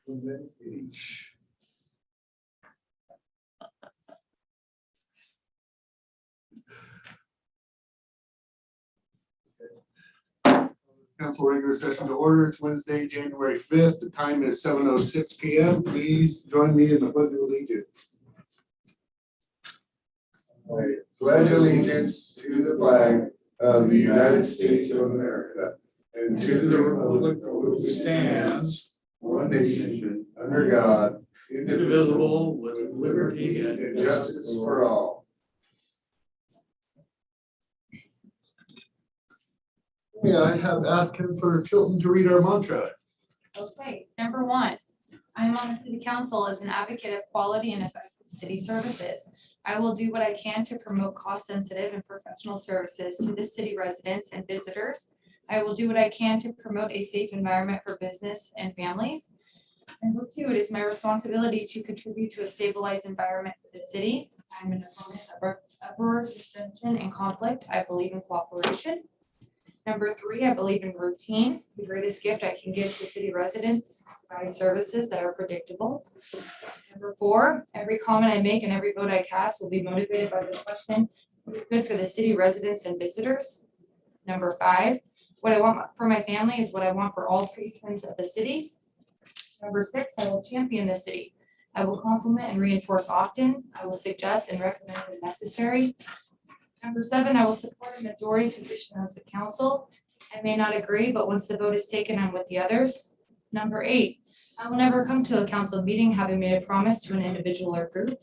1 minute each. Council regular session to order. It's Wednesday, January 5th. The time is 7:06 p.m. Please join me in the pledge of allegiance. I pledge allegiance to the flag of the United States of America and to the republic for which it stands, one nation, under God, indivisible, with liberty and justice for all. Yeah, I have asked Councilor Chilton to read our mantra. Okay, number 1, I am on the city council as an advocate of quality and effective city services. I will do what I can to promote cost-sensitive and professional services to the city residents and visitors. I will do what I can to promote a safe environment for business and families. Number 2, it is my responsibility to contribute to a stabilized environment for the city. I'm an opponent of uproar, dissension, and conflict. I believe in cooperation. Number 3, I believe in routine. The greatest gift I can give to city residents is to provide services that are predictable. Number 4, every comment I make and every vote I cast will be motivated by the question, what is good for the city residents and visitors? Number 5, what I want for my family is what I want for all patrons of the city. Number 6, I will champion the city. I will compliment and reinforce often. I will suggest and recommend when necessary. Number 7, I will support a majority position of the council. I may not agree, but once the vote is taken, I'm with the others. Number 8, I will never come to a council meeting having made a promise to an individual or group.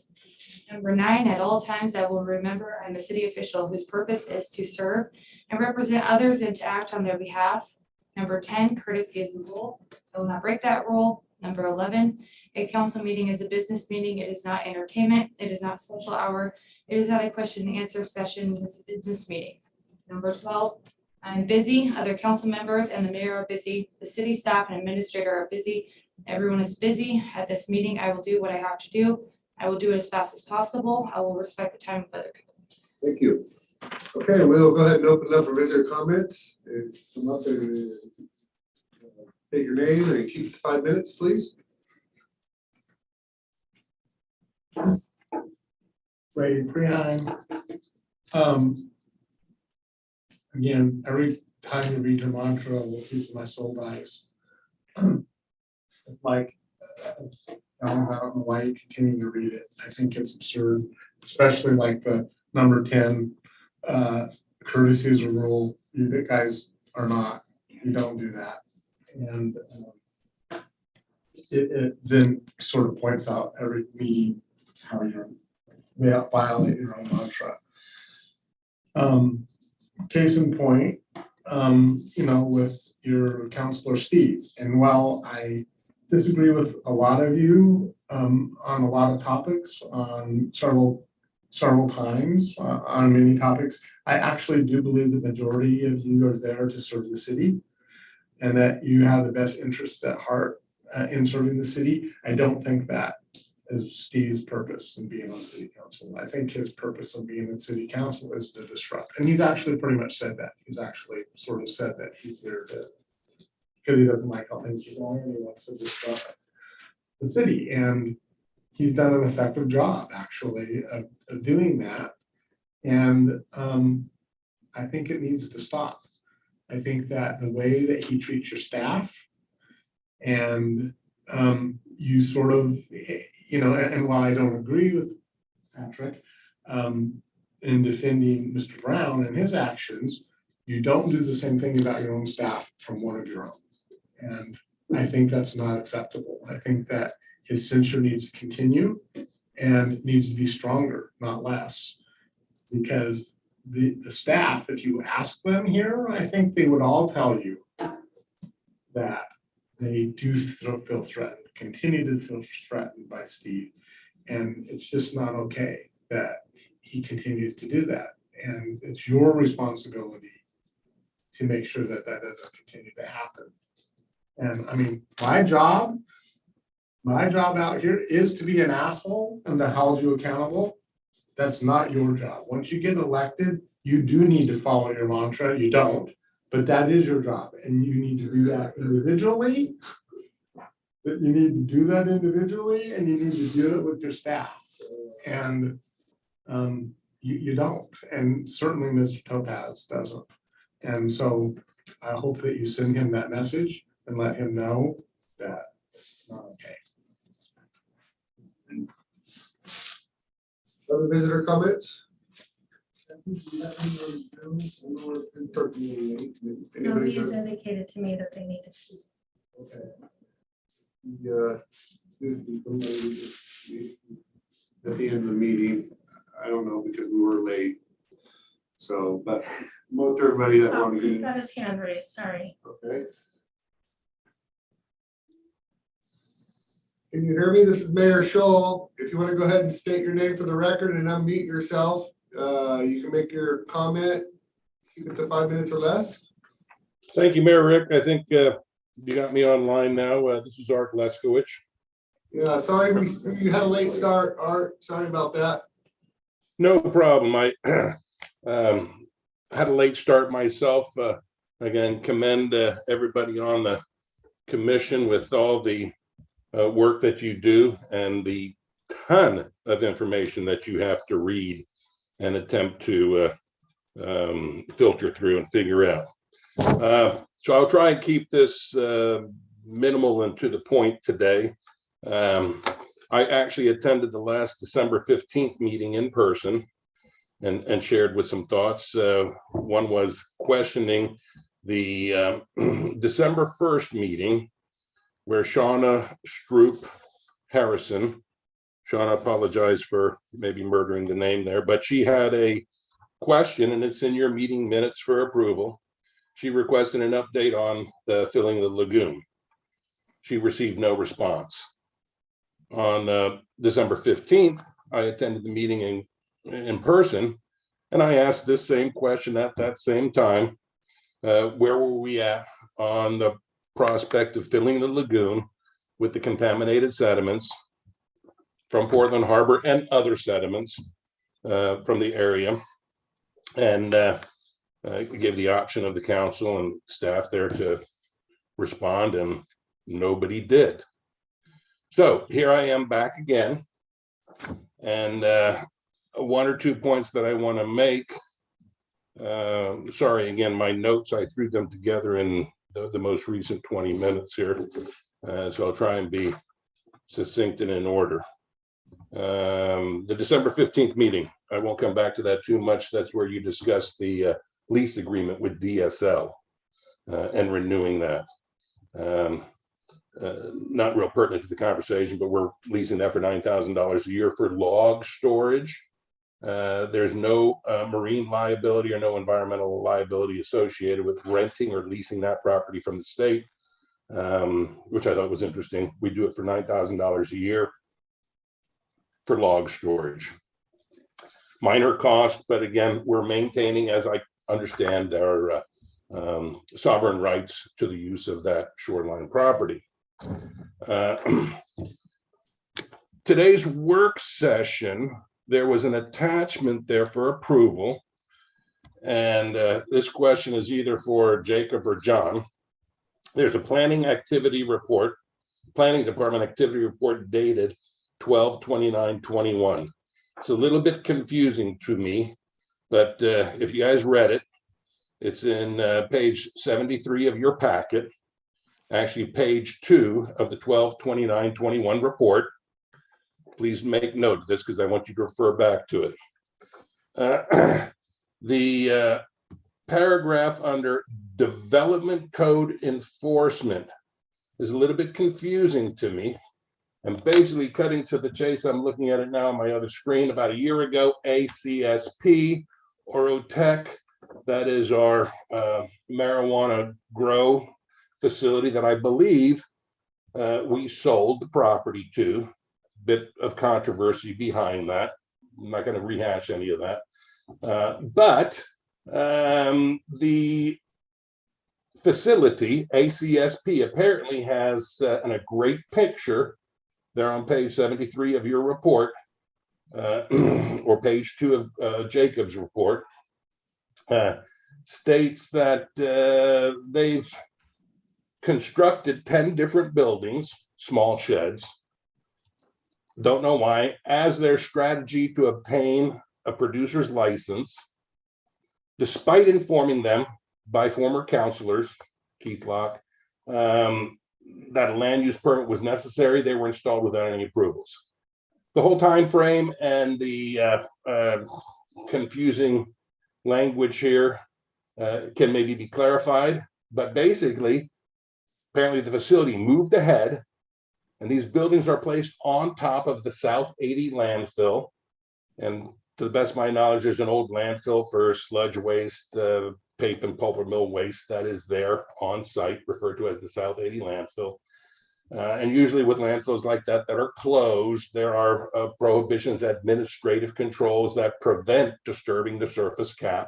Number 9, at all times, I will remember I'm a city official whose purpose is to serve and represent others and to act on their behalf. Number 10, courtesy is the rule. I will not break that rule. Number 11, a council meeting is a business meeting. It is not entertainment. It is not social hour. It is not a question and answer session. It's a business meeting. Number 12, I'm busy. Other council members and the mayor are busy. The city staff and administrator are busy. Everyone is busy. At this meeting, I will do what I have to do. I will do it as fast as possible. I will respect the time of other people. Thank you. Okay, we'll go ahead and open up for visitor comments. Come up and state your name and keep 5 minutes, please. Brady Preheim. Again, every time you read your mantra, a little piece of my soul dies. It's like, I don't know why you continue to read it. I think it's absurd, especially like the number 10, courtesy is a rule. You guys are not, you don't do that. And it then sort of points out every meeting how you're violate your own mantra. Case in point, with your counselor Steve, and while I disagree with a lot of you on a lot of topics, on several times on many topics, I actually do believe the majority of you are there to serve the city, and that you have the best interests at heart in serving the city. I don't think that is Steve's purpose in being on city council. I think his purpose of being in city council is to disrupt. And he's actually pretty much said that. He's actually sort of said that he's there to, because he doesn't like how things are going and he wants to disrupt the city. And he's done an effective job actually of doing that. And I think it needs to stop. I think that the way that he treats your staff and you sort of, and while I don't agree with Patrick in defending Mr. Brown and his actions, you don't do the same thing about your own staff from one of your own. And I think that's not acceptable. I think that his censure needs to continue and needs to be stronger, not less. Because the staff, if you ask them here, I think they would all tell you that they do feel threatened, continue to feel threatened by Steve. And it's just not okay that he continues to do that. And it's your responsibility to make sure that that doesn't continue to happen. And I mean, my job out here is to be an asshole and to hold you accountable. That's not your job. Once you get elected, you do need to follow your mantra. You don't, but that is your job. And you need to do that individually that you need to do that individually and you need to do it with your staff. And you don't, and certainly Mr. Topaz doesn't. And so I hope that you send him that message and let him know that it's not okay. Other visitor comments? Nobody's indicated to me that they need to. Okay. At the end of the meeting, I don't know, because we were late. So, but most everybody that Oh, wanted he's to, got his hand raised, sorry. okay. Can you hear me? This is Mayor Scholl. If you want to go ahead and state your name for the record and unmute yourself, you can make your comment. Keep it to 5 minutes or less. Thank you, Mayor Rick. I think you got me online now. This is Art Leskowicz. Yeah, sorry, you had a late start, Art. Sorry about that. No problem. I had a late start myself. Again, commend everybody on the commission with all the work that you do and the ton of information that you have to read and attempt to filter through and figure out. So I'll try and keep this minimal and to the point today. I actually attended the last December 15th meeting in person and shared with some thoughts. One was questioning the December 1st meeting where Shauna Stroop Harrison, Shauna, apologize for maybe murdering the name there, but she had a question and it's in your meeting minutes for approval. She requested an update on the filling of the lagoon. She received no response. On December 15th, I attended the meeting in person, and I asked this same question at that same time. Where were we at on the prospect of filling the lagoon with the contaminated sediments from Portland Harbor and other sediments from the area? And give the option of the council and staff there to respond, and nobody did. So here I am back again, and one or two points that I want to make. Sorry, again, my notes, I threw them together in the most recent 20 minutes here, so I'll try and be succinct and in order. The December 15th meeting, I won't come back to that too much. That's where you discussed the lease agreement with DSL and renewing that. Not real pertinent to the conversation, but we're leasing that for $9,000 a year for log storage. There's no marine liability or no environmental liability associated with renting or leasing that property from the state, which I thought was interesting. We do it for $9,000 a year for log storage. Minor cost, but again, we're maintaining, as I understand, our sovereign rights to the use of that shoreline property. Today's work session, there was an attachment there for approval. And this question is either for Jacob or John. There's a planning department activity report dated 12/29/21. It's a little bit confusing to me, but if you guys read it, it's in page 73 of your packet. Actually, page 2 of the 12/29/21 report. Please make note of this because I want you to refer back to it. The paragraph under development code enforcement is a little bit confusing to me. And basically, cutting to the chase, I'm looking at it now on my other screen. About a year ago, ACSP, Orotech, that is our marijuana grow facility that I believe we sold the property to. Bit of controversy behind that. I'm not going to rehash any of that. But the facility, ACSP, apparently has a great picture there on page 73 of your report, or page 2 of Jacob's report, states that they've constructed 10 different buildings, small sheds. Don't know why, as their strategy to obtain a producer's license, despite informing them by former counselors, Keith Locke, that a land use permit was necessary, they were installed without any approvals. The whole time frame and the confusing language here can maybe be clarified, but basically, apparently the facility moved ahead, and these buildings are placed on top of the South 80 landfill. And to the best of my knowledge, there's an old landfill for sludge waste, paper and pulp mill waste that is there on site, referred to as the South 80 landfill. And usually with landfills like that that are closed, there are prohibitions, administrative controls that prevent disturbing the surface cap.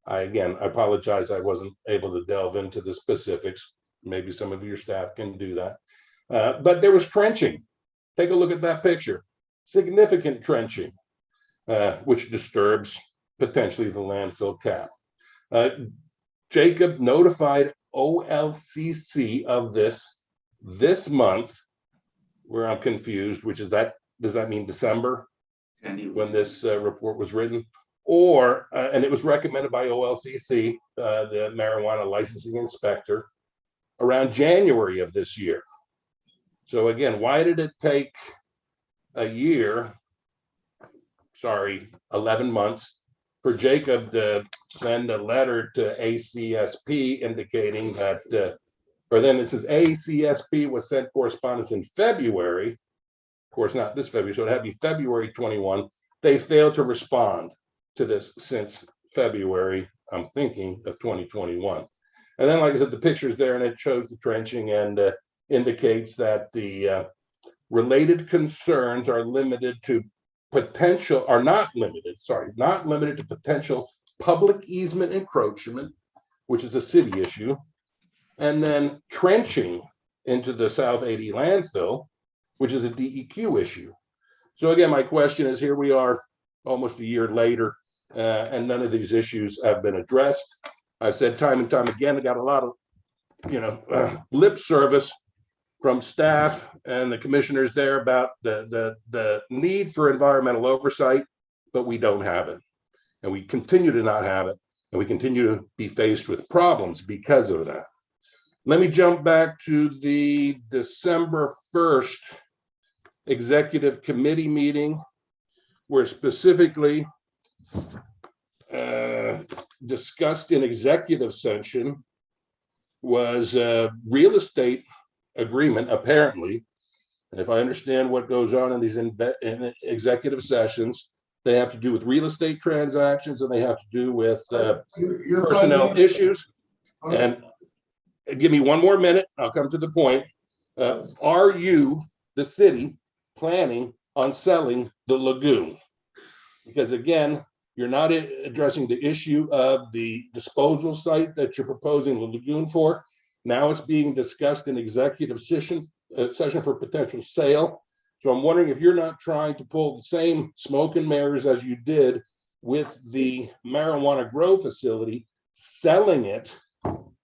I apologize, I wasn't able to delve into the specifics. Maybe some of your staff can do that. But there was trenching. Take a look at that picture. Significant trenching, which disturbs potentially the landfill cap. Jacob notified OLCC of this month, where I'm confused, which is that, does that mean December when this report was written? Or, and it was recommended by OLCC, the marijuana licensing inspector, around January of this year. So again, why did it take a year, 11 months, for Jacob to send a letter to ACSP indicating that, or then it says ACSP was sent correspondence in February, of course, not this February, so it had to be February 21. They failed to respond to this since February, I'm thinking, of 2021. And then, like I said, the picture's there and it shows the trenching and indicates that the related concerns are limited to potential, are not limited to potential public easement encroachment, which is a city issue, and then trenching into the South 80 landfill, which is a DEQ issue. So again, my question is, here we are almost a year later, and none of these issues have been addressed. I've said time and time again, I got a lot of, lip service from staff and the commissioners there about the need for environmental oversight, but we don't have it. And we continue to not have it. And we continue to be faced with problems because of that. Let me jump back to the December 1st executive committee meeting, where specifically discussed in executive session was a real estate agreement, apparently. And if I understand what goes on in these in executive sessions, they have to do with real estate transactions and they have to do with personnel issues. And give me one more minute, I'll come to the point. Are you, the city, planning on selling the lagoon? Because again, you're not addressing the issue of the disposal site that you're proposing the lagoon for. Now it's being discussed in executive session for potential sale. So I'm wondering if you're not trying to pull the same smoke and mirrors as you did with the marijuana grow facility, selling it,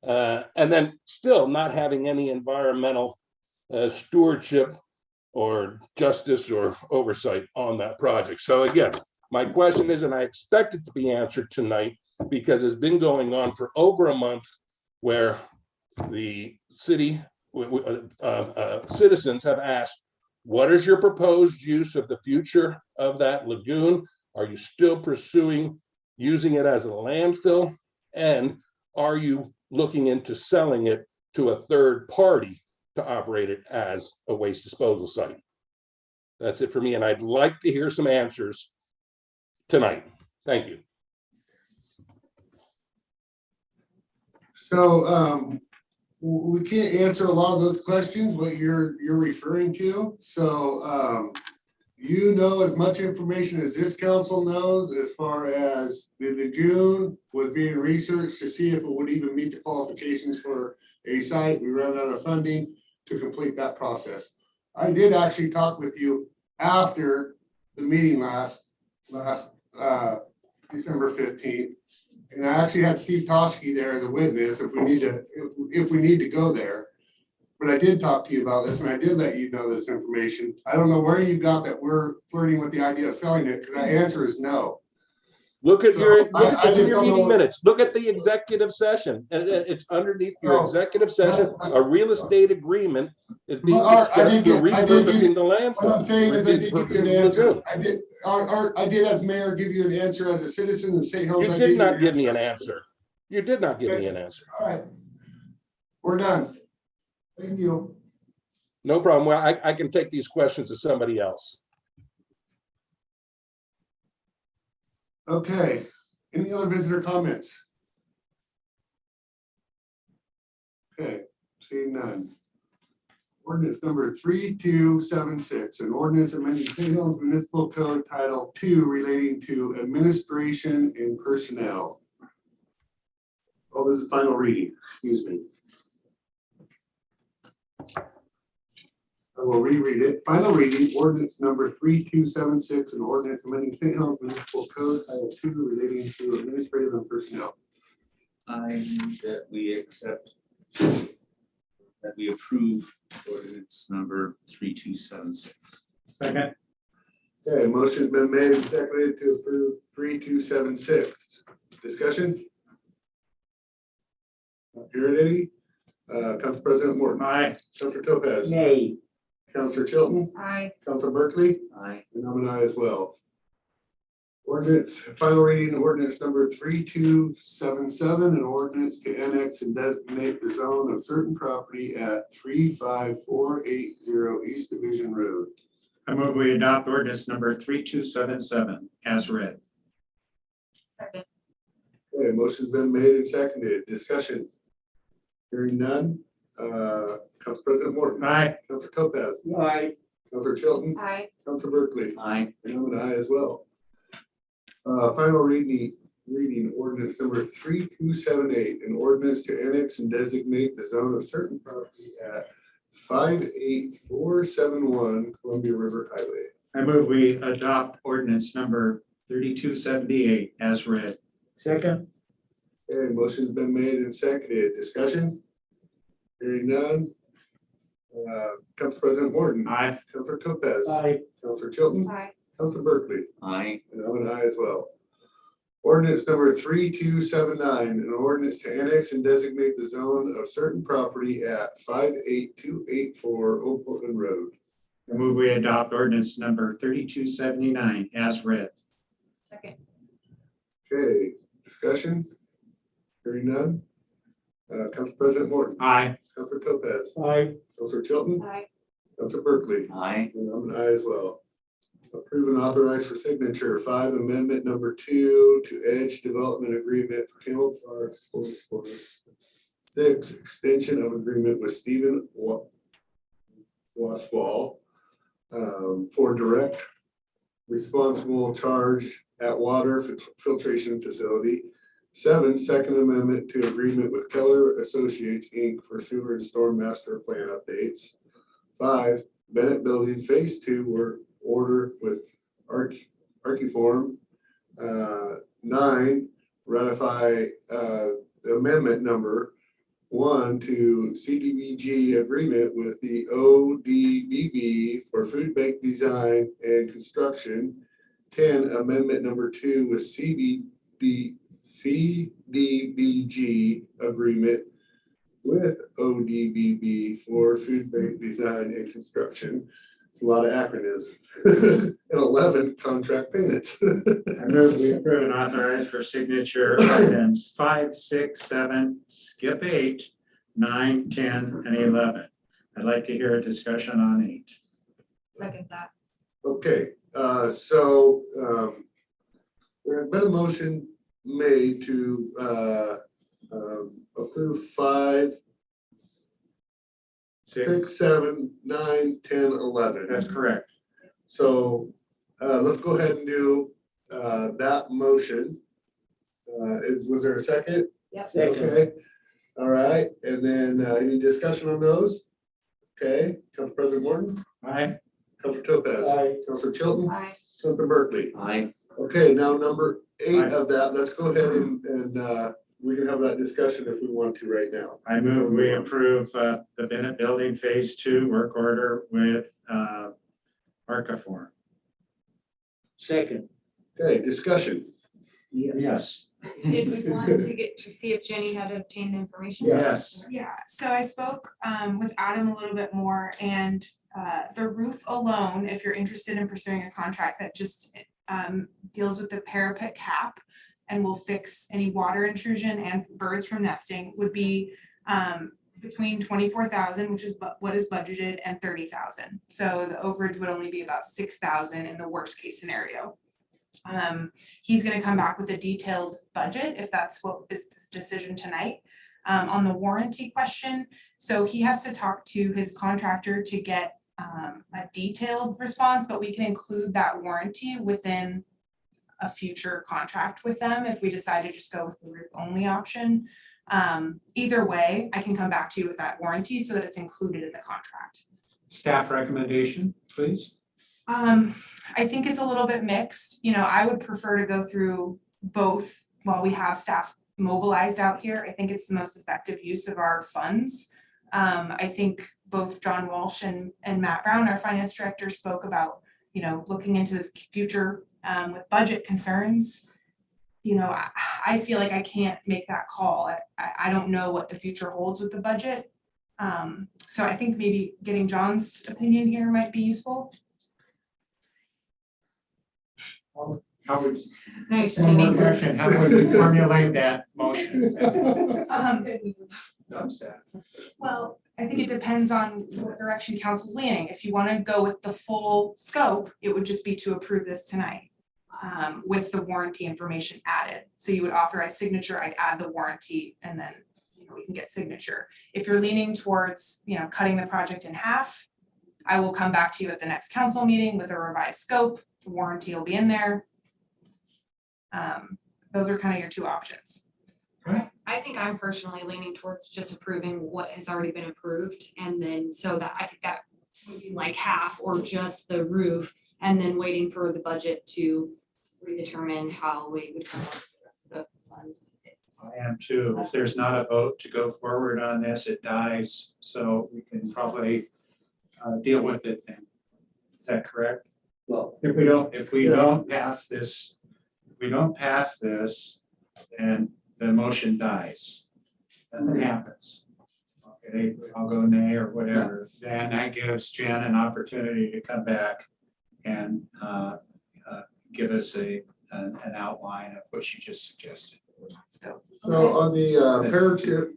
and then still not having any environmental stewardship or justice or oversight on that project. So again, my question is, and I expect it to be answered tonight, because it's been going on for over a month, where the city citizens have asked, what is your proposed use of the future of that lagoon? Are you still pursuing using it as a landfill? And are you looking into selling it to a third party to operate it as a waste disposal site? That's it for me, and I'd like to hear some answers tonight. Thank you. So we can't answer a lot of those questions, what you're referring to. So you know as much information as this council knows as far as the lagoon was being researched to see if it would even meet the qualifications for a site. We ran out of funding to complete that process. I did actually talk with you after the meeting last December 15th. And I actually had Steve Toshke there as a witness if we need to go there. but I did talk to you about this and I did let you know this information. I don't know where you got that we're flirting with the idea of selling it, because that answer is no. Look at So, your, I look at just your don't meeting know- minutes. Look at the executive session. And it's underneath your Oh, executive session. A real estate agreement is being Well, Art, I discussed did for get- I did give- repurposing the landfill. What I'm saying is I did give you an Repurposing the answer. lagoon. I did, Art, I did as mayor give you an answer as a citizen of St. Helens. You I did gave not give me an answer. You did not give me an answer. All right. We're done. Thank you. No problem. Well, I can take these questions to somebody else. Okay, any other visitor comments? Okay, seeing none. Ordinance number 3276, an ordinance amending St. Helens Municipal Code Title 2 relating to administration and personnel. Oh, this is final reading, excuse me. I will reread it. Final reading, ordinance number 3276, an ordinance amending St. Helens Municipal Code Title 2 relating to administrative and personnel. I move that we accept, that we approve ordinance number 3276. Second. Okay, motion's been made and seconded to approve 3276. Discussion? Not hearing any. Council President Morton. Aye. Councilor Topaz. Nay. Councilor Chilton. Aye. Councilor Berkeley. Aye. And I'm an aye as well. Ordinance, final reading, ordinance number 3277, an ordinance to annex and designate the zone of certain property at 35480 East Division Road. I move we adopt ordinance number 3277 as read. Second. Okay, motion's been made and seconded. Discussion. Hearing none. Council President Morton. Aye. Councilor Topaz. Aye. Councilor Chilton. Aye. Councilor Berkeley. Aye. And I'm an aye as well. Final reading ordinance number 3278, an ordinance to annex and designate the zone of certain property at 58471 Columbia River Highway. I move we adopt ordinance number 3278 as read. Second. Okay, motion's been made and seconded. Discussion? Hearing none. Council President Morton. Aye. Councilor Topaz. Aye. Councilor Chilton. Aye. Councilor Berkeley. Aye. And I'm an aye as well. Ordinance number 3279, an ordinance to annex and designate the zone of certain property at 58284 Old Portland Road. I move we adopt ordinance number 3279 as read. Second. Okay, discussion? Hearing none. Council President Morton. Aye. Councilor Topaz. Aye. Councilor Chilton. Aye. Councilor Berkeley. Aye. And I'm an aye as well. Approve and authorize for signature 5 amendment number 2 to Edge Development Agreement for Campbell Park Sports Quarters. 6 extension of agreement with Stephen Washwall for direct responsible charge at water filtration facility. 7 second amendment to agreement with Keller Associates Inc. for sewer and storm master plan updates. 5 Bennett Building Phase 2 work order with Archiform. 9 ratify amendment number 1 to CDBG agreement with the ODBB for food bank design and construction. 10 amendment number 2 with CDBG agreement with ODBB for food bank design and construction. It's a lot of acronyms. And 11 contract payments. I move we approve and authorize for signature items 5, 6, 7, skip 8, 9, 10, and 11. I'd like to hear a discussion on 8. Second that. Okay, there has been a motion made to approve 5, 6, 7, 9, 10, 11. That's correct. So let's go ahead and do that motion. Was there a second? Yep. Okay, all right, and then any discussion on those? Okay, Council President Morton, Aye. Councilor Topaz. Aye. Councilor Chilton, Aye. Councilor Berkeley. Aye. Okay, now number 8 Aye. of that, let's go ahead and we can have that discussion if we want to right now. I move we approve the Bennett Building Phase 2 work order with Arcaform. Second. Okay, discussion. Yes. Did we want to get to see if Jenny had obtained the information? Yes. Yeah, so I spoke with Adam a little bit more, and the roof alone, if you're interested in pursuing a contract that just deals with the parapet cap and will fix any water intrusion and birds from nesting, would be between 24,000, which is what is budgeted, and 30,000. So the overage would only be about 6,000 in the worst case scenario. He's gonna come back with a detailed budget if that's what is this decision tonight. On the warranty question, so he has to talk to his contractor to get a detailed response, but we can include that warranty within a future contract with them if we decide to just go with the roof only option. Either way, I can come back to you with that warranty so that it's included in the contract. Staff recommendation, please. I think it's a little bit mixed. You know, I would prefer to go through both while we have staff mobilized out here. I think it's the most effective use of our funds. I think both John Walsh and Matt Brown, our finance director, spoke about, you know, looking into the future with budget concerns. You know, I feel like I can't make that call. I don't know what the future holds with the budget. So I think maybe getting John's opinion here might be useful. How would, Nice, one more Jenny. question, how would we formulate that motion? Well, I think it depends on what direction council's leaning. If you want to go with the full scope, it would just be to approve this tonight with the warranty information added. So you would authorize signature, I'd add the warranty, and then, you know, we can get signature. If you're leaning towards, you know, cutting the project in half, I will come back to you at the next council meeting with a revised scope. The warranty will be in there. Those are kind of your two options. I think I'm personally leaning towards just approving what has already been approved, and then so that I think that would be like half or just the roof, and then waiting for the budget to redetermine how we would come up with the rest of the funds. I am too. If there's not a vote to go forward on this, it dies, so we can probably deal with it then. Is that correct? Well, If we don't pass this, and the motion dies, nothing happens. Okay, I'll go nay or whatever, then that gives Jen an opportunity to come back and give us an outline of what she just suggested. So So on the parapet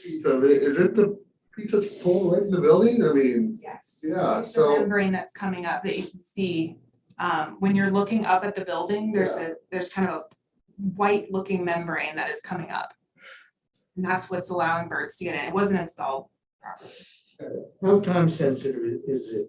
piece of it, is it the piece that's pulled right in the building? I mean, yes. yeah, It's the so, membrane that's coming up that you can see. When you're looking up at the building, there's kind of a white looking membrane that is coming up. And that's what's allowing birds to get in. It wasn't installed properly. how time sensitive is it?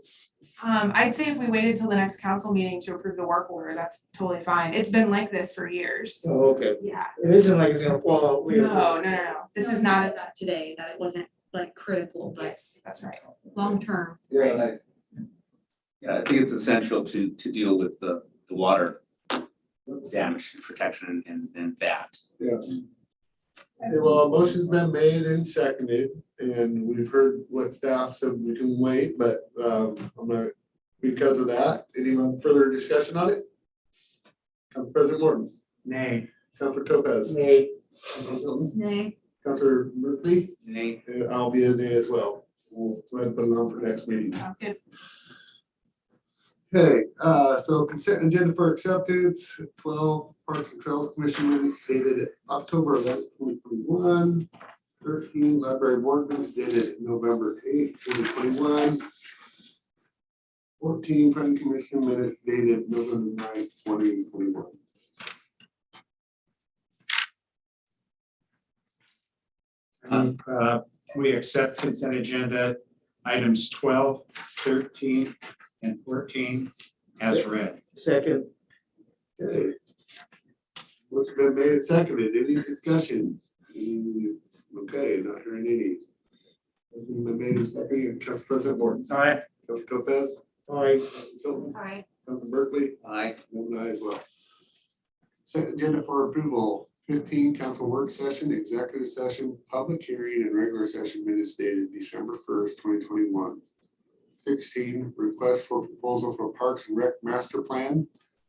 I'd say if we waited till the next council meeting to approve the work order, that's totally fine. It's been like this for years. Oh, okay. Yeah, It isn't like it's gonna fall out. no. This is not, That today, that it wasn't like critical, but yes, that's right. long-term. yeah, Yeah, I think it's essential to deal with the water damage protection and that. yes. Okay, well, a motion's been made and seconded, and we've heard what staff said we can wait, but I'm gonna, because of that, anyone further discussion on it? Council President Morton, Nay. Councilor Topaz, Nay. Councilor Hilton, Nay. Councilor Berkeley, Nay. and I'll be a day as well. We'll go ahead and put it on for next meeting. Sounds good. Okay, so consent agenda for acceptance, 12 Parks and Trails Commission minutes dated October 11th, 2021. 13 library board minutes dated November 8th, 2021. 14 planning commission minutes dated November 9th, 2021. We accept consent agenda items 12, 13, and 14 as read. Second. Okay. What's been made and seconded, any discussion? Okay, not hearing any. Motion been made and seconded, Council President Morton, All right, Council Topaz, Aye. Council Hilton, Alright, Council Berkeley, Aye. and I as well. Consent agenda for approval, 15, council work session, executive session, public hearing, and regular session minutes dated December 1st, 2021. 16, request for proposal for Parks and Rec master plan.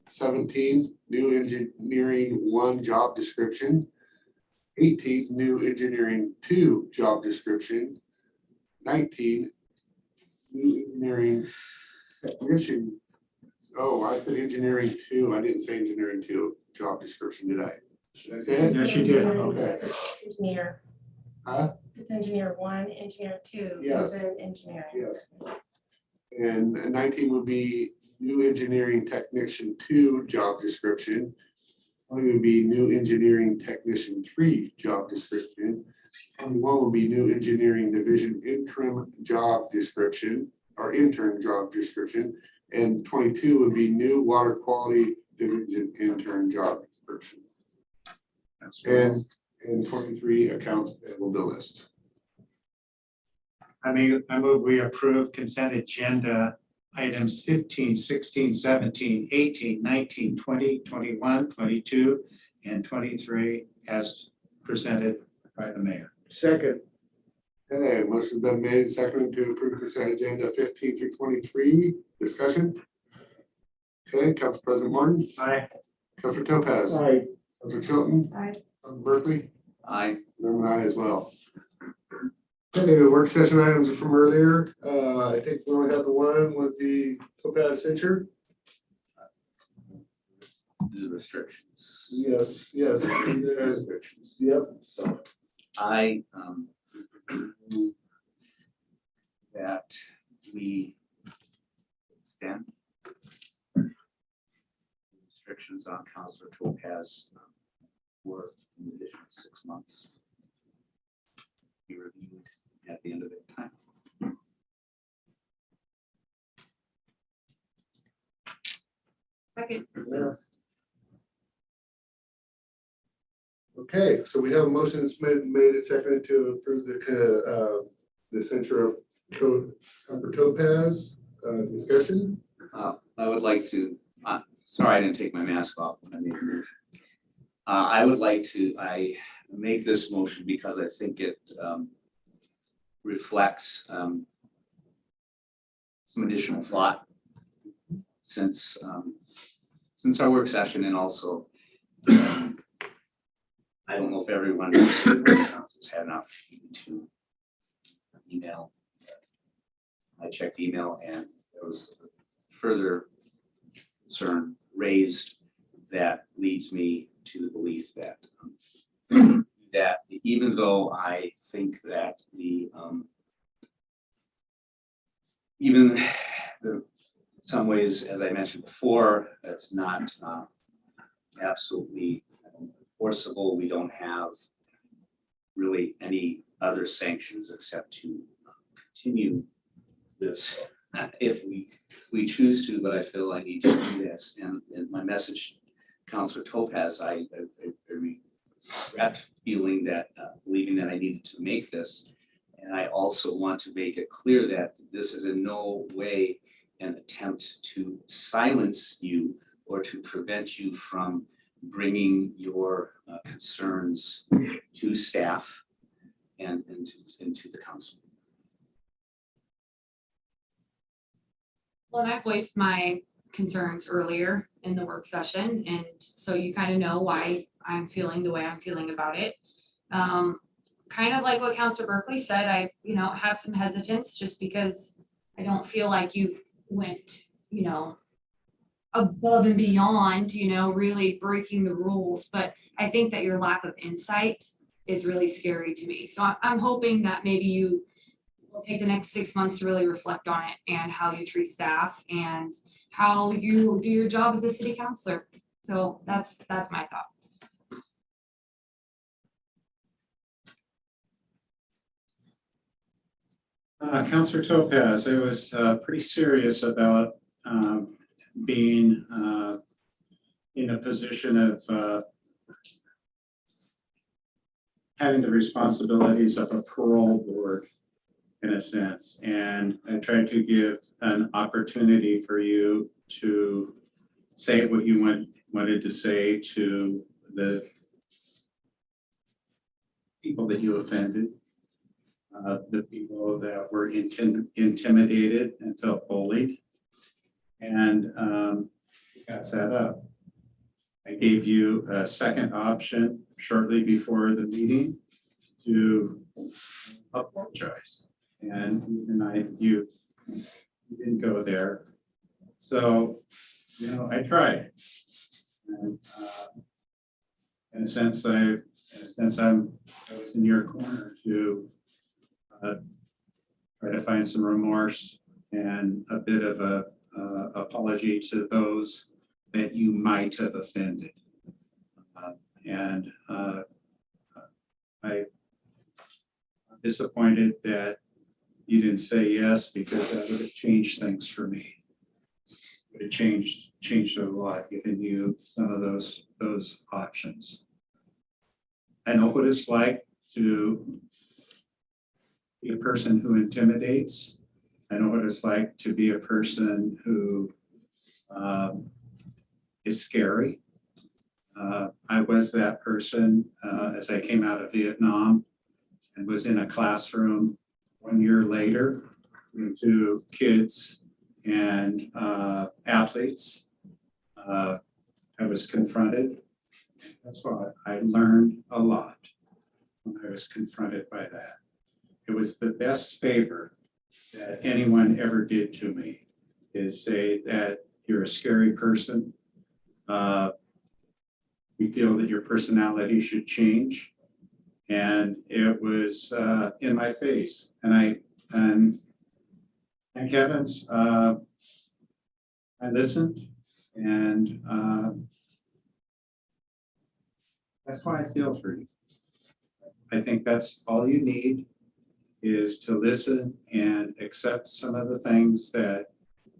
17, new engineering 1 job description. 18, new engineering 2 job description. 19, new engineering technician. Oh, I said engineering 2. I didn't say engineering 2 job description, did I? Should I say it? Yes, you did. Okay. Engineer. Huh? It's engineer 1, engineer 2. Yes. And then engineering. Yes. And 19 would be new engineering technician 2 job description. 20 would be new engineering technician 3 job description. 21 would be new engineering division interim job description or intern job description. And 22 would be new water quality division intern job description. That's right. And 23 accounts payable bill list. I move we approve consent agenda items 15, 16, 17, 18, 19, 20, 21, 22, and 23 as presented by the mayor. Second. Okay, motion's been made, seconded to approve consent agenda 15 through 23. Discussion? Okay, Council President Martin, Aye. Councilor Topaz, Aye. Councilor Chilton, Aye. Councilor Berkeley, I, and I'm an aye as well. Okay, the work session items are from earlier. I think we only have the one with the Topaz censure. the restrictions. Yes, yes. Restrictions. Yep. So I, move that we extend restrictions on Councilor Topaz for an additional 6 months. Be reviewed at the end of the time. Second. Okay, so we have a motion that's made and seconded to approve the censure of code for Topaz. Discussion? I would like to, sorry, I didn't take my mask off when I made the motion. I make this motion because I think it reflects some additional thought since our work session, and also I don't know if everyone has had an opportunity to email. I checked email and there was further concern raised that leads me to the belief that that even though I think that even in some ways, as I mentioned before, that's not absolutely enforceable. We don't have really any other sanctions except to continue this if we choose to, but I feel I need to do this. And my message, Councilor Topaz, I regret feeling that, believing that I needed to make this. And I also want to make it clear that this is in no way an attempt to silence you or to prevent you from bringing your concerns to staff and to the council. Well, and I voiced my concerns earlier in the work session, and so you kind of know why I'm feeling the way I'm feeling about it. Kind of like what Councilor Berkeley said, I, have some hesitance just because I don't feel like you've went, above and beyond, really breaking the rules. But I think that your lack of insight is really scary to me. So I'm hoping that maybe you will take the next 6 months to really reflect on it and how you treat staff and how you do your job as a city councilor. So that's my thought. Councilor Topaz, I was pretty serious about being in a position of having the responsibilities of a parole board in a sense. And I tried to give an opportunity for you to say what you wanted to say to the people that you offended, the people that were intimidated and felt bullied, and got set up. I gave you a second option shortly before the meeting to apologize, and you didn't go there. So, I tried. And in a sense, I was in your corner to try to find some remorse and a bit of a apology to those that you might have offended. I'm disappointed that you didn't say yes, because that would have changed things for me. Would have changed a lot, giving you some of those options. I know what it's like to be a person who intimidates. I know what it's like to be a person who is scary. I was that person as I came out of Vietnam and was in a classroom 1 year later to kids and athletes. I was confronted. That's why I learned a lot when I was confronted by that. It was the best favor that anyone ever did to me, is say that you're a scary person. We feel that your personality should change. And it was in my face. And thank heavens, I listened, and that's why I feel for you. I think that's all you need, is to listen and accept some of the things that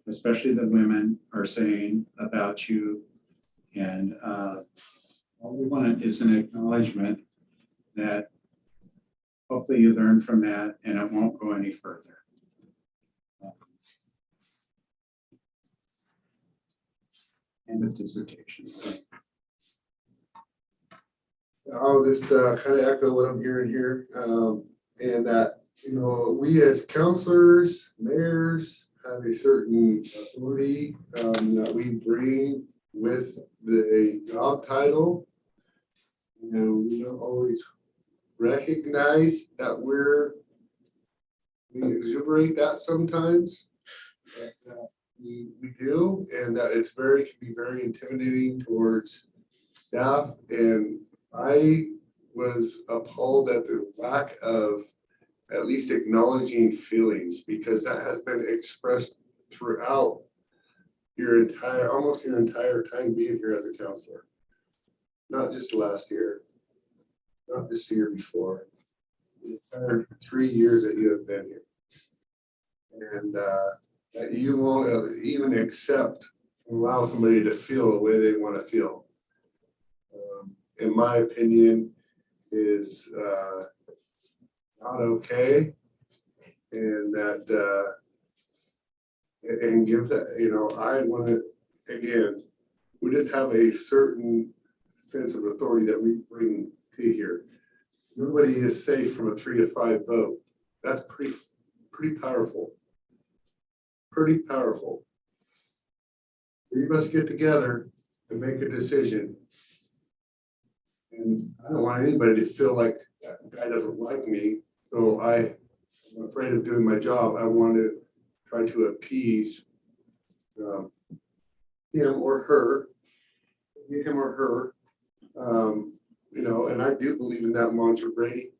especially the women are saying about you. And all we want is an acknowledgement that hopefully you learn from that and it won't go any further. End of dissertation. I'll just kind of echo what I'm hearing here. And that, we as counselors, mayors, have a certain authority that we bring with the job title. And we don't always recognize that we exuberate that sometimes. We do, and that it's can be very intimidating towards staff. And I was appalled at the lack of at least acknowledging feelings, because that has been expressed throughout almost your entire time being here as a counselor. Not just last year, not just the year before, the entire 3 years that you have been here. And that you won't even allow somebody to feel the way they want to feel. In my opinion, is not okay, and that and give that, I want to, again, we just have a certain sense of authority that we bring to here. Nobody is safe from a 3 to 5 vote. That's pretty powerful. Pretty powerful. We must get together and make a decision. And I don't want anybody to feel like that guy doesn't like me. So I'm afraid of doing my job. I want to try to appease him or her, and I do believe in that mantra, Brady.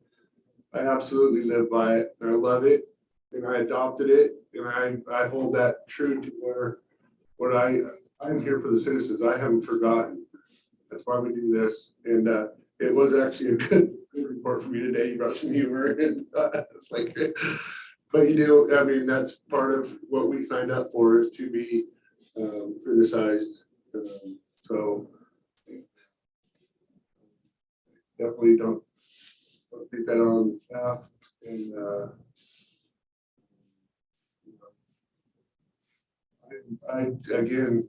I absolutely live by it, and I love it, and I adopted it, and I hold that true to where I'm here for the citizens. I haven't forgotten. That's why we do this. And it was actually a good report for me today. You brought some humor, and it's like, but you do. I mean, that's part of what we signed up for, is to be criticized. So definitely don't take that on staff. And I again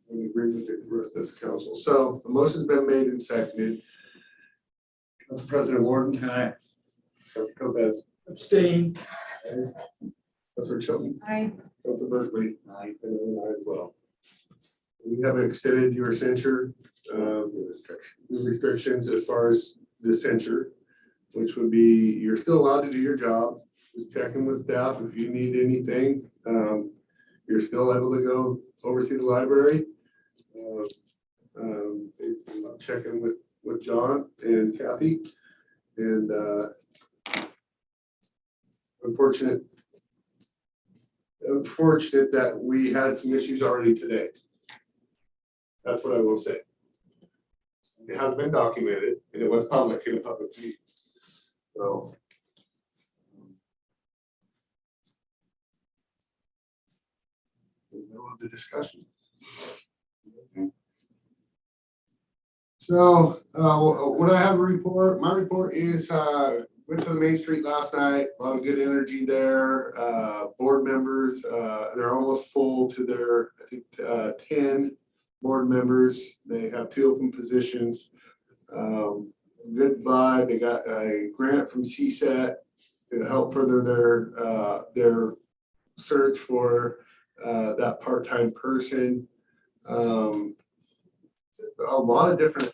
would agree with the rest of this council. So the motion's been made and seconded. Council President Warden. Aye. Council Lopez. Abstain. Councilor Chilton. I, Council Berkeley. Aye. And I as well. We have extended your censure, restrictions as far as the censure, which would be, you're still allowed to do your job. Just checking with staff if you need anything. You're still able to go oversee the library. I'm checking with John and Kathy. And unfortunate that we had some issues already today. That's what I will say. It has been documented and it was public in a public meeting. So. Middle of the discussion. So what I have a report, my report is went to the Main Street last night, a lot of good energy there. Board members, they're almost full to their, I think 10 board members. They have 2 open positions. Good vibe. They got a grant from CSET to help further their search for that part-time person. A lot of different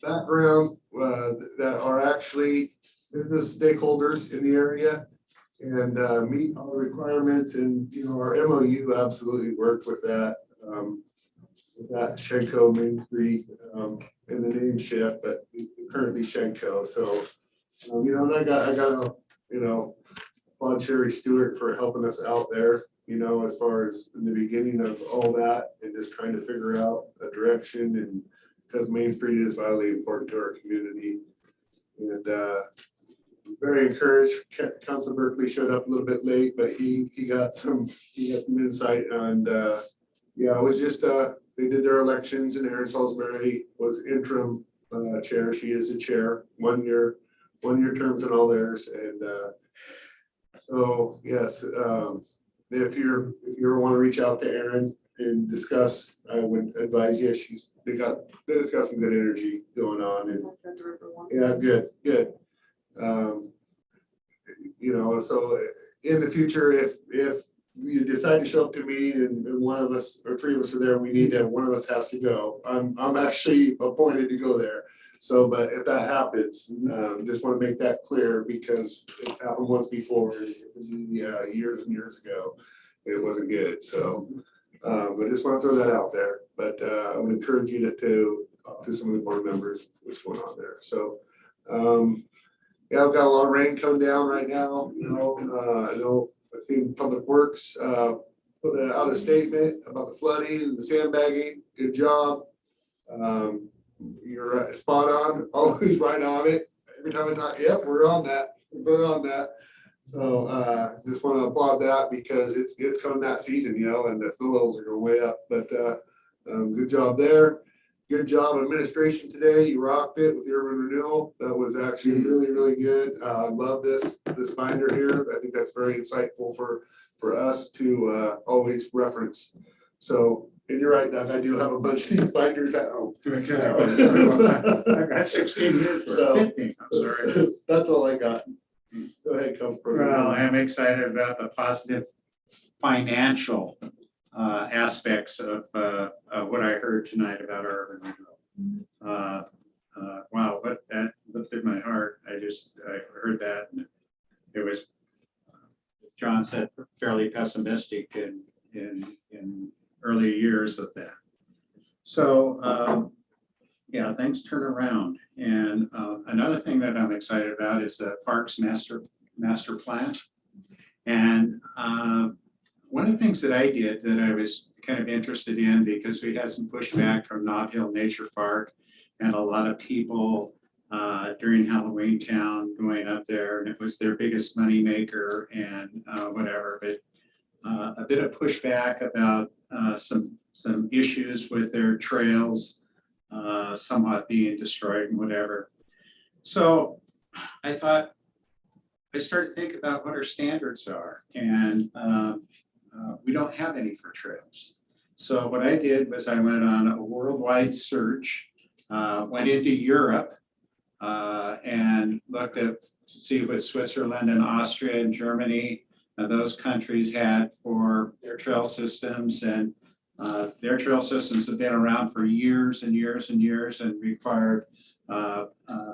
backgrounds that are actually business stakeholders in the area and meet all the requirements. And our MOU absolutely worked with that. Shenko Main Street in the name shift, but currently Shenko. So and I got applaud Sherry Stewart for helping us out there. As far as in the beginning of all that and just trying to figure out a direction, and because Main Street is vitally important to our community. And very encouraged. Councilor Berkeley showed up a little bit late, but he got some insight. And it was just they did their elections and Erin Salisbury was interim chair. She is the chair, 1 year terms in all theirs. And so yes, if you want to reach out to Erin and discuss, I would advise you. They got some good energy going on, and yeah, good. So in the future, if you decide to show up to me and one of us or 3 of us are there, one of us has to go. I'm actually appointed to go there. So, but if that happens, just want to make that clear because it happened once before, years and years ago. It wasn't good. So, I just want to throw that out there. But I would encourage you to talk to some of the board members what's going on there. So, yeah, I've got a lot of rain coming down right now. I know I've seen Public Works put out a statement about the flooding and the sandbagging. Good job. You're spot on, always right on it. Every time I talk, yep, we're on that. So just want to applaud that because it's coming that season, and the snow levels are going way up. But good job there. Good job administration today. You rocked it with the urban renewal. That was actually really, really good. I love this binder here. I think that's very insightful for us to always reference. So. And you're right, Doug, I do have a bunch of these binders at home. I've got 16 years. So 15, I'm sorry. That's all I got. Go ahead, Council President. Well, I'm excited about the positive financial aspects of what I heard tonight about our urban renewal. Wow, what that lifted my heart. I heard that. And it was, John said, fairly pessimistic in early years of that. So yeah, things turn around. And another thing that I'm excited about is the Parks Master Plan. And one of the things that I did that I was kind of interested in, because we had some pushback from Nob Hill Nature Park and a lot of people during Halloween Town going up there, and it was their biggest money maker and whatever, but a bit of pushback about some issues with their trails, somewhat being destroyed and whatever. So I thought, I started to think about what our standards are, and we don't have any for trails. So what I did was I went on a worldwide search, went into Europe, and looked at, to see what Switzerland and Austria and Germany, those countries had for their trail systems. And their trail systems have been around for years and years and years and required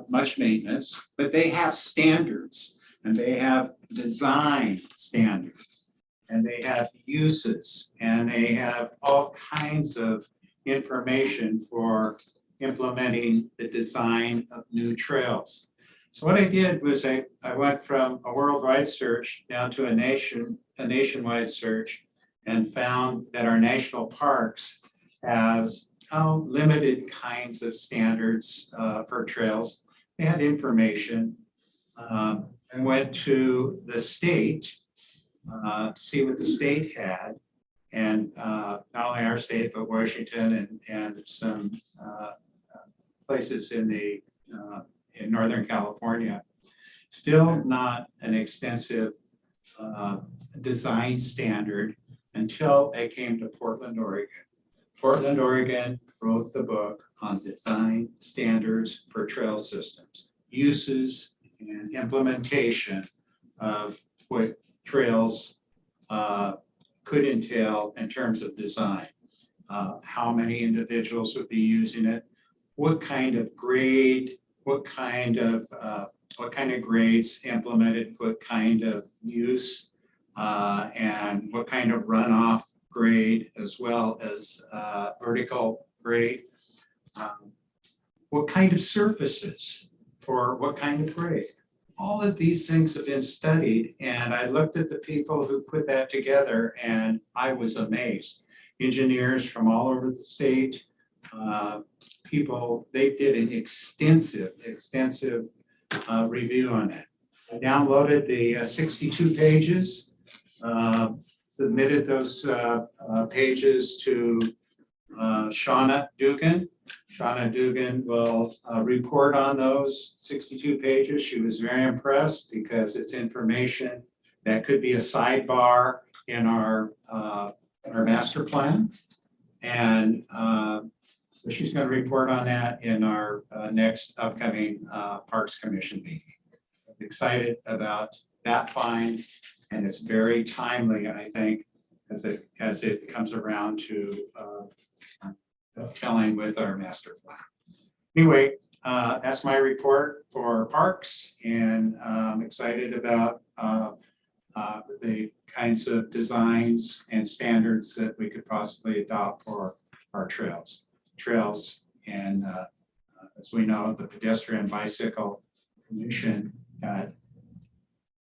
much maintenance, but they have standards and they have design standards and they have uses and they have all kinds of information for implementing the design of new trails. So what I did was I went from a worldwide search down to a nationwide search and found that our national parks has limited kinds of standards for trails. They had information. I went to the state to see what the state had. And not only our state, but Washington and some places in Northern California. Still not an extensive design standard until I came to Portland, Oregon. Portland, Oregon wrote the book on design standards for trail systems, uses and implementation of what trails could entail in terms of design. How many individuals would be using it, what kind of grade, what kind of grades implemented, what kind of use, and what kind of runoff grade, as well as vertical grade. What kind of surfaces for what kind of grades. All of these things have been studied, and I looked at the people who put that together and I was amazed. Engineers from all over the state, people, they did an extensive review on it. I downloaded the 62 pages, submitted those pages to Shauna Dugan. Shauna Dugan will report on those 62 pages. She was very impressed because it's information that could be a sidebar in our master plan. And so she's going to report on that in our next upcoming Parks Commission meeting. I'm excited about that find, and it's very timely, I think, as it comes around to filling with our master plan. Anyway, that's my report for parks, and I'm excited about the kinds of designs and standards that we could possibly adopt for our trails. And as we know, the Pedestrian Bicycle Commission got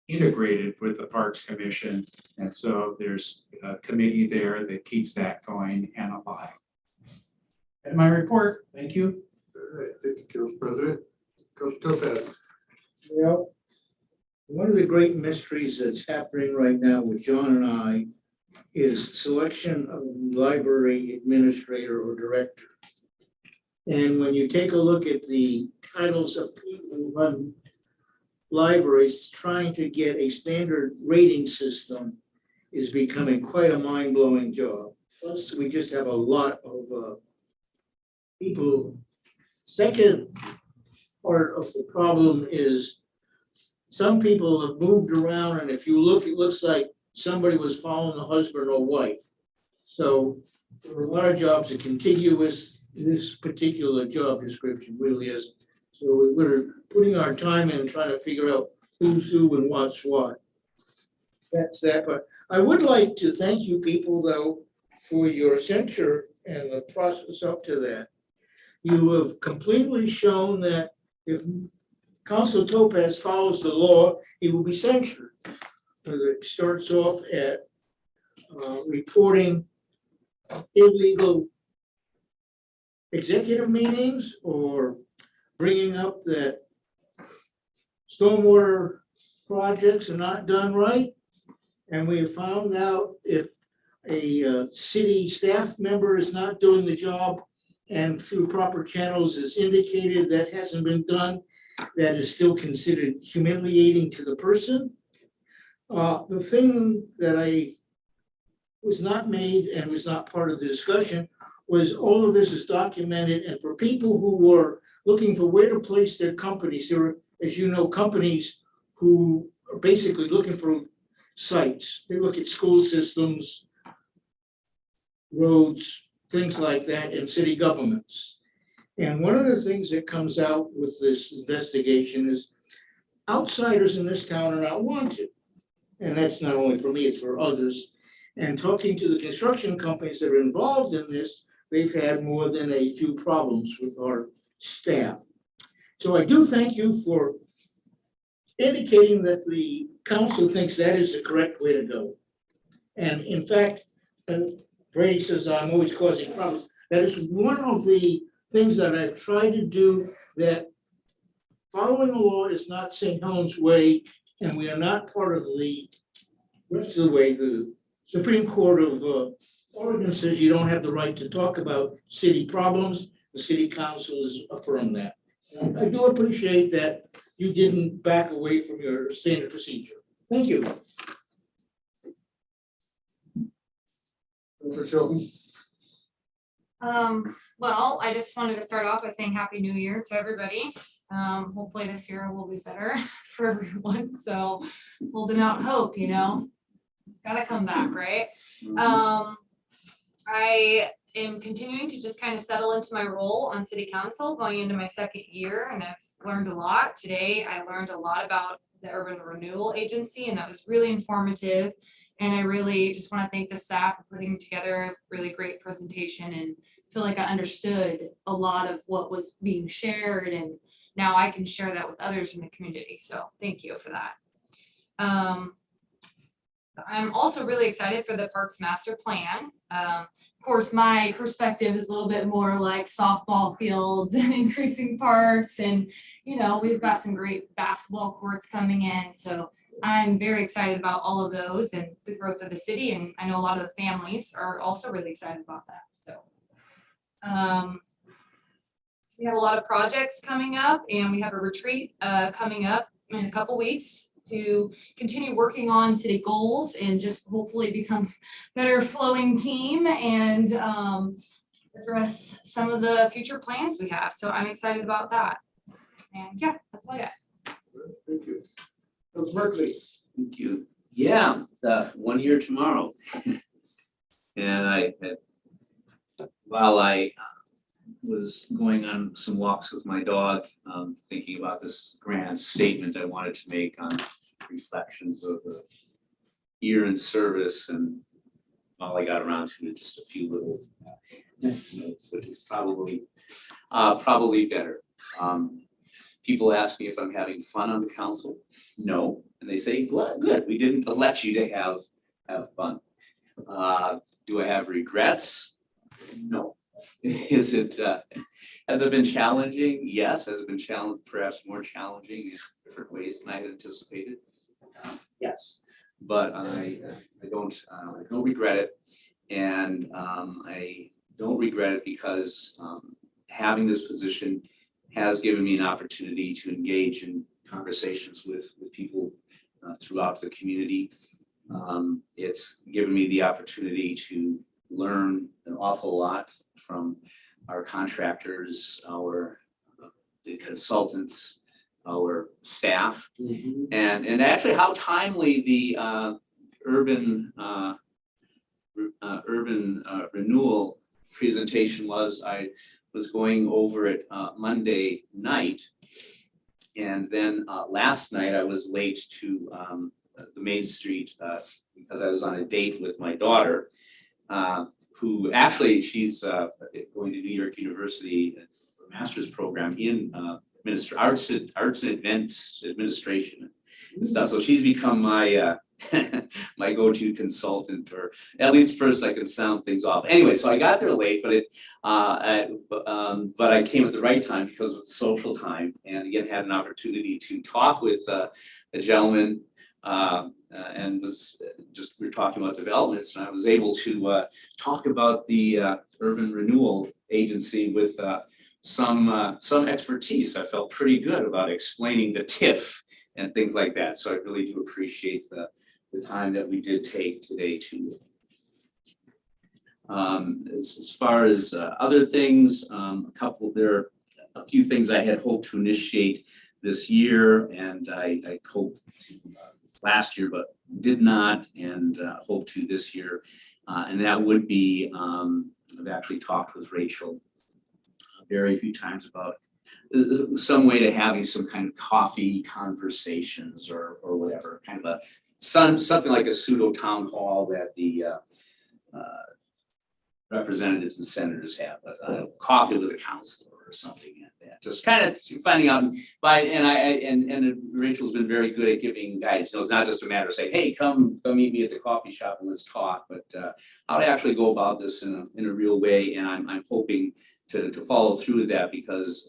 integrated with the Parks Commission, and so there's a committee there that keeps that going and alive. And my report, thank you. All right, thank you, Council President. Council Topaz. Well, one of the great mysteries that's happening right now with John and I is selection of library administrator or director. And when you take a look at the titles of people who run libraries, trying to get a standard rating system is becoming quite a mind-blowing job. Plus, we just have a lot of people. Second part of the problem is some people have moved around, and if you look, it looks like somebody was following a husband or wife. So there are a lot of jobs that contiguous. This particular job description really isn't. So we're putting our time in trying to figure out who's who and what's what. That's that part. I would like to thank you people, though, for your censure and the process up to that. You have completely shown that if Council Topaz follows the law, he will be censured. It starts off at reporting illegal executive meetings or bringing up that stormwater projects are not done right. And we have found out if a city staff member is not doing the job and through proper channels is indicated that hasn't been done, that is still considered humiliating to the person. The thing that I was not made and was not part of the discussion was all of this is documented, and for people who were looking for where to place their companies, there are, as you know, companies who are basically looking for sites. They look at school systems, roads, things like that, and city governments. And one of the things that comes out with this investigation is outsiders in this town are not wanted. And that's not only for me, it's for others. And talking to the construction companies that are involved in this, they've had more than a few problems with our staff. So I do thank you for indicating that the council thinks that is the correct way to go. And in fact, Brady says I'm always causing problems. That is one of the things that I've tried to do, that following the law is not St. Helens way, and we are not part of the rest of the way. The Supreme Court of Oregon says you don't have the right to talk about city problems. The city council has affirmed that. And I do appreciate that you didn't back away from your standard procedure. Thank you. Mr. Chilton. Well, I just wanted to start off by saying Happy New Year to everybody. Hopefully this year will be better for everyone. So holding out hope, you know, it's gotta come back, right? I am continuing to just kind of settle into my role on city council, going into my second year, and I've learned a lot. Today, I learned a lot about the Urban Renewal Agency, and that was really informative. And I really just want to thank the staff for putting together a really great presentation, and feel like I understood a lot of what was being shared, and now I can share that with others in the community. So thank you for that. I'm also really excited for the Parks Master Plan. Of course, my perspective is a little bit more like softball fields and increasing parks, and you know, we've got some great basketball courts coming in. So I'm very excited about all of those and the growth of the city, and I know a lot of the families are also really excited about that. So we have a lot of projects coming up, and we have a retreat coming up in a couple weeks to continue working on city goals and just hopefully become better flowing team and address some of the future plans we have. So I'm excited about that. And yeah, that's all I got. Thank you. Councilor Berkeley. Thank you. Yeah, 1 year tomorrow. And I had, while I was going on some walks with my dog, thinking about this grand statement I wanted to make on reflections of the year in service, and all I got around to is just a few little notes, which is probably better. People ask me if I'm having fun on the council. No, and they say, good, we didn't elect you to have fun. Do I have regrets? No. Has it been challenging? Yes. Has it been perhaps more challenging in different ways than I had anticipated? Yes. But I don't regret it, and I don't regret it because having this position has given me an opportunity to engage in conversations with people throughout the community. It's given me the opportunity to learn an awful lot from our contractors, the consultants, our staff, and actually how timely the urban renewal presentation was. I was going over it Monday night, and then last night I was late to the Main Street because I was on a date with my daughter, who actually she's going to New York University, a master's program in arts and events administration and stuff. So she's become my my go-to consultant, or at least first I can sound things off. Anyway, so I got there late, but I came at the right time because it was social time, and again had an opportunity to talk with a gentleman, and we were talking about developments, and I was able to talk about the Urban Renewal Agency with some expertise. I felt pretty good about explaining the TIF and things like that. So I really do appreciate the time that we did take today to As far as other things, there are a few things I had hoped to initiate this year, and I hoped to last year, but did not, and hope to this year. And that would be, I've actually talked with Rachel very few times about some way to having some kind of coffee conversations or whatever, kind of something like a pseudo town hall that the representatives and senators have, coffee with a counselor or something like that. Just kind of finding out. And Rachel's been very good at giving guidance. You know, it's not just a matter of saying, "Hey, come meet me at the coffee shop and let's talk," but how to actually go about this in a real way. And I'm hoping to follow through with that, because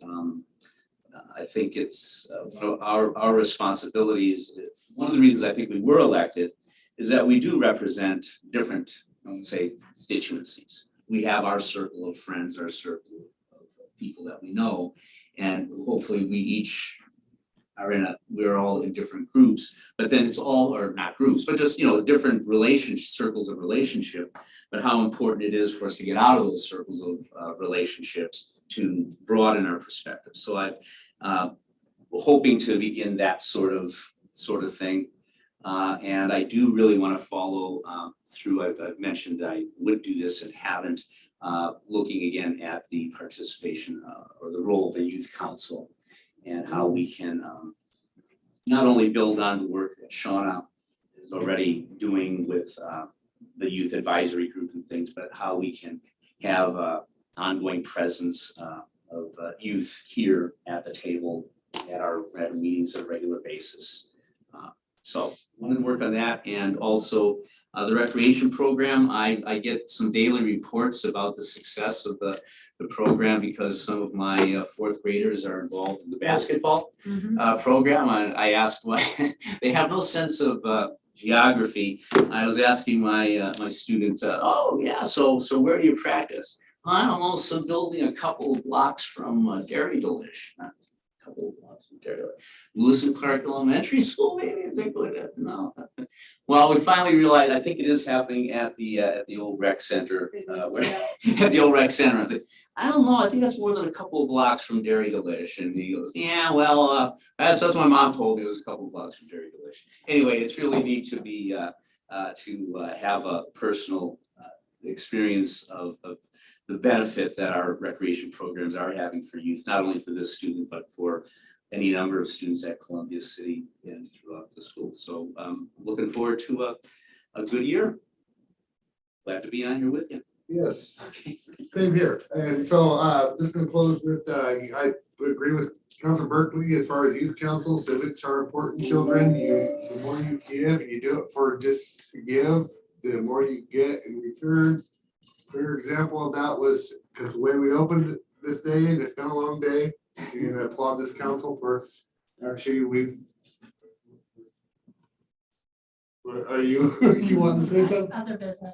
I think it's one of our responsibilities. One of the reasons I think we were elected is that we do represent different, I would say, constituencies. We have our circle of friends, our circle of people that we know, and hopefully we each we're all in different groups, but then it's all, or not groups, but just, you know, different circles of relationship, but how important it is for us to get out of those circles of relationships to broaden our perspective. So I'm hoping to begin that sort of thing. And I do really want to follow through. I've mentioned I would do this and haven't, looking again at the participation or the role of a youth council, and how we can not only build on the work that Shauna is already doing with the youth advisory group and things, but how we can have ongoing presence of youth here at the table at our meetings on a regular basis. So wanted to work on that, and also the recreation program. I get some daily reports about the success of the program, because some of my fourth graders are involved in the basketball program. I asked why they have no sense of geography. I was asking my student, oh yeah, so where do you practice? I'm also building a couple of blocks from Dairy Delish. Couple of blocks from Dairy Delish. Lewis and Clark Elementary School, maybe? Is that good? No. Well, we finally realized, I think it is happening at the old rec center. At the old rec center. I don't know, I think that's more than a couple of blocks from Dairy Delish. And he goes, yeah, well, that's what my mom told me, it was a couple of blocks from Dairy Delish. Anyway, it's really neat to be to have a personal experience of the benefit that our recreation programs are having for youth, not only for this student, but for any number of students at Columbia City and throughout the school. So looking forward to a good year. Glad to be on here with you. Yes, same here. And so just gonna close with, I agree with Councilor Berkeley as far as youth council. Civics are important, children. The more you give, and you do it for just to give, the more you get in return. Clear example of that was, because the way we opened this day, and it's been a long day, and I applaud this council for, actually, are you, you want to say something? Other business,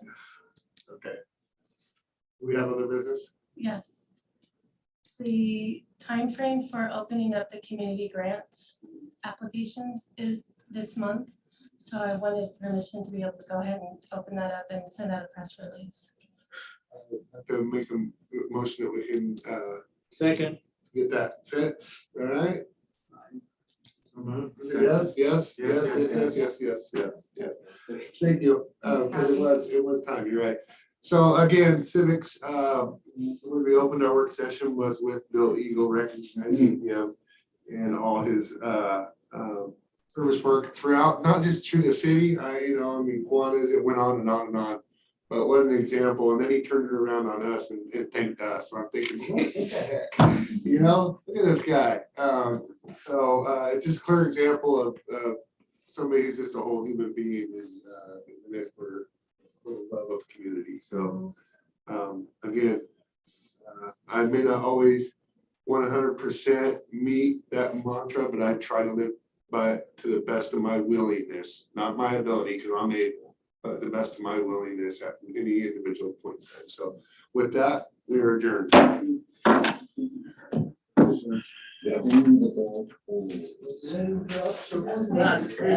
Okay. We have other business? yes. The timeframe for opening up the community grants applications is this month. So I wanted permission to be able to go ahead and open that up and send out a press release. I have to make a motion that we can Second. get that set, all right? Yes. Thank you, because it was time, you're right. So again, civics, when we opened our work session was with Bill Eagle, recognizing him and all his service work throughout, not just through the city. Kiwanis, it went on and on and on. But what an example. And then he turned it around on us and thanked us. So I'm thinking, what the heck? Look at this guy. It's just a clear example of somebody who's just a whole human being and it for the love of community. So again, I may not always 100% meet that mantra, but I try to live by it to the best of my willingness, not my ability, because I'm able, but the best of my willingness at any individual point in time. So with that, we are adjourned. Yeah.